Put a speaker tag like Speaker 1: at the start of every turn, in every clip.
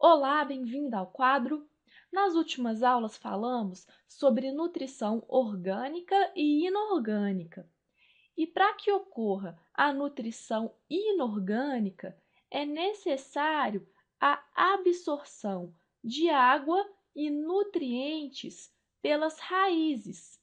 Speaker 1: Olá, bem-vinda ao quadro. Nas últimas aulas falamos sobre nutrição orgânica e inorgânica. E para que ocorra a nutrição inorgânica, é necessário a absorção de água e nutrientes pelas raízes.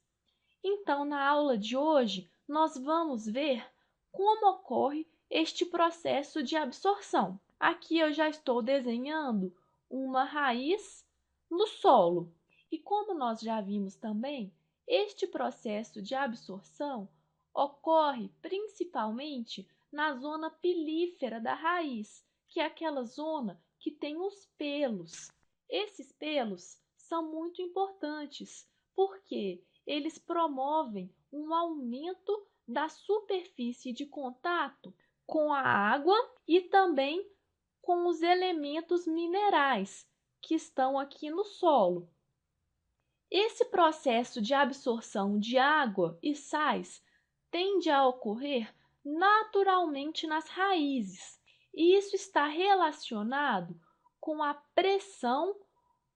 Speaker 1: Então, na aula de hoje, nós vamos ver como ocorre este processo de absorção. Aqui eu já estou desenhando uma raiz no solo. E como nós já vimos também, este processo de absorção ocorre principalmente na zona pilífera da raiz, que é aquela zona que tem os pelos. Esses pelos são muito importantes, porque eles promovem um aumento da superfície de contato com a água e também com os elementos minerais que estão aqui no solo. Esse processo de absorção de água e sais tende a ocorrer naturalmente nas raízes, e isso está relacionado com a pressão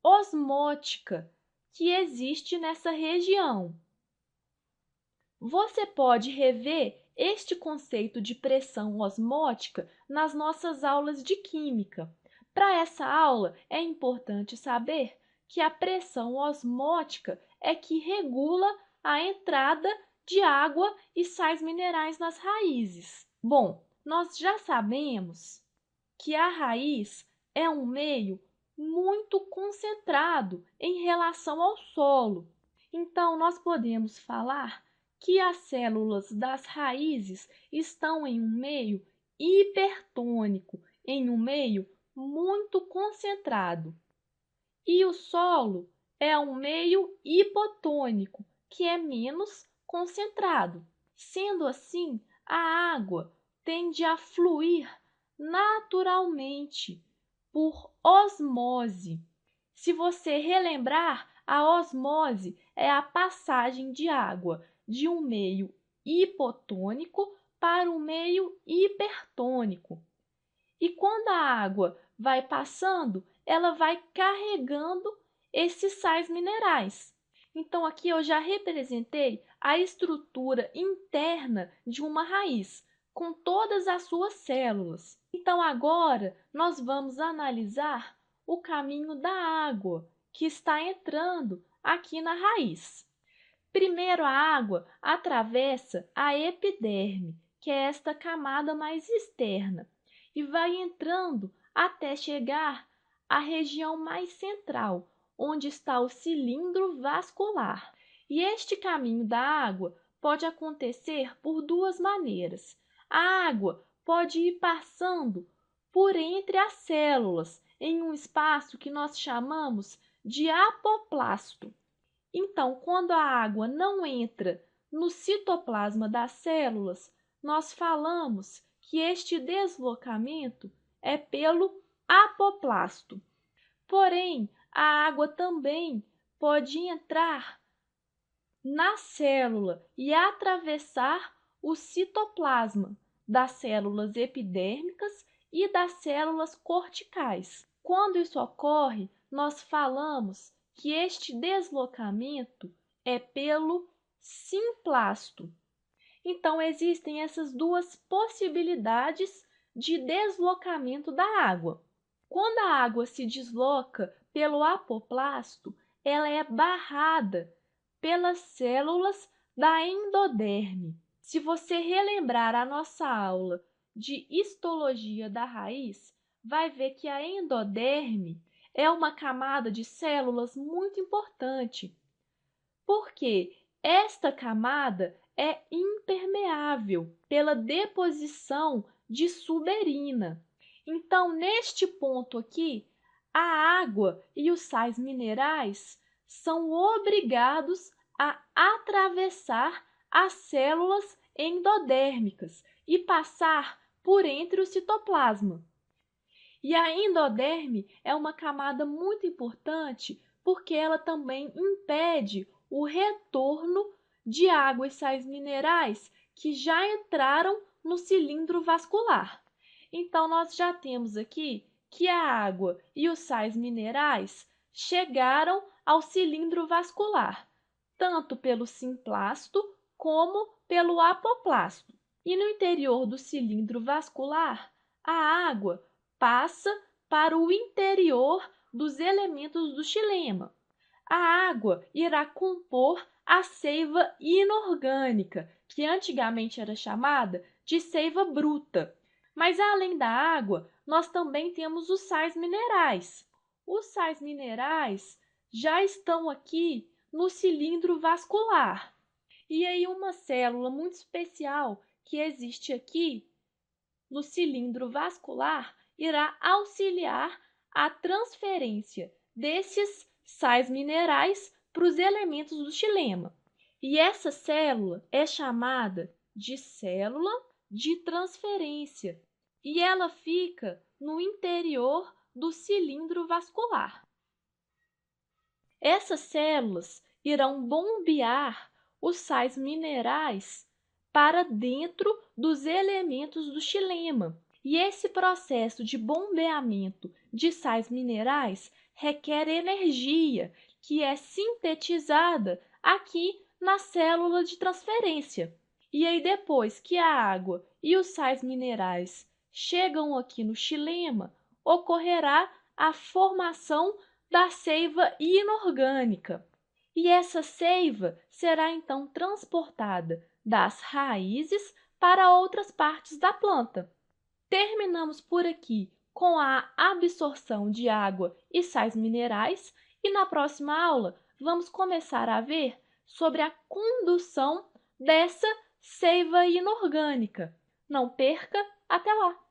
Speaker 1: osmótica que existe nessa região. Você pode rever este conceito de pressão osmótica nas nossas aulas de química. Para essa aula, é importante saber que a pressão osmótica é que regula a entrada de água e sais minerais nas raízes. Bom, nós já sabemos que a raiz é um meio muito concentrado em relação ao solo. Então, nós podemos falar que as células das raízes estão em um meio hipertônico, em um meio muito concentrado. E o solo é um meio hipotônico, que é menos concentrado. Sendo assim, a água tende a fluir naturalmente por osmose. Se você relembrar, a osmose é a passagem de água de um meio hipotônico para um meio hipertônico. E quando a água vai passando, ela vai carregando esses sais minerais. Então, aqui eu já representei a estrutura interna de uma raiz, com todas as suas células. Então, agora, nós vamos analisar o caminho da água que está entrando aqui na raiz. Primeiro, a água atravessa a epiderme, que é esta camada mais externa, e vai entrando até chegar à região mais central, onde está o cilindro vascular. E este caminho da água pode acontecer por duas maneiras. A água pode ir passando por entre as células, em um espaço que nós chamamos de apoplasto. Então, quando a água não entra no citoplasma das células, nós falamos que este deslocamento é pelo apoplasto. Porém, a água também pode entrar na célula e atravessar o citoplasma das células epidérmicas e das células corticais. Quando isso ocorre, nós falamos que este deslocamento é pelo simplasto. Então, existem essas duas possibilidades de deslocamento da água. Quando a água se desloca pelo apoplasto, ela é barrada pelas células da endoderme. Se você relembrar a nossa aula de histologia da raiz, vai ver que a endoderme é uma camada de células muito importante, porque esta camada é impermeável pela deposição de suberina. Então, neste ponto aqui, a água e os sais minerais são obrigados a atravessar as células endodérmicas e passar por entre o citoplasma. E a endoderme é uma camada muito importante porque ela também impede o retorno de água e sais minerais que já entraram no cilindro vascular. Então, nós já temos aqui que a água e os sais minerais chegaram ao cilindro vascular, tanto pelo simplasto como pelo apoplasto. E no interior do cilindro vascular, a água passa para o interior dos elementos do xilema. A água irá compor a seiva inorgânica, que antigamente era chamada de seiva bruta. Mas além da água, nós também temos os sais minerais. Os sais minerais já estão aqui no cilindro vascular. E aí uma célula muito especial que existe aqui no cilindro vascular irá auxiliar a transferência desses sais minerais para os elementos do xilema. E essa célula é chamada de célula de transferência e ela fica no interior do cilindro vascular. Essas células irão bombear os sais minerais para dentro dos elementos do xilema. E esse processo de bombeamento de sais minerais requer energia, que é sintetizada aqui na célula de transferência. E aí, depois que a água e os sais minerais chegam aqui no xilema, ocorrerá a formação da seiva inorgânica. E essa seiva será então transportada das raízes para outras partes da planta. Terminamos por aqui com a absorção de água e sais minerais e na próxima aula vamos começar a ver sobre a condução dessa seiva inorgânica. Não perca, até lá!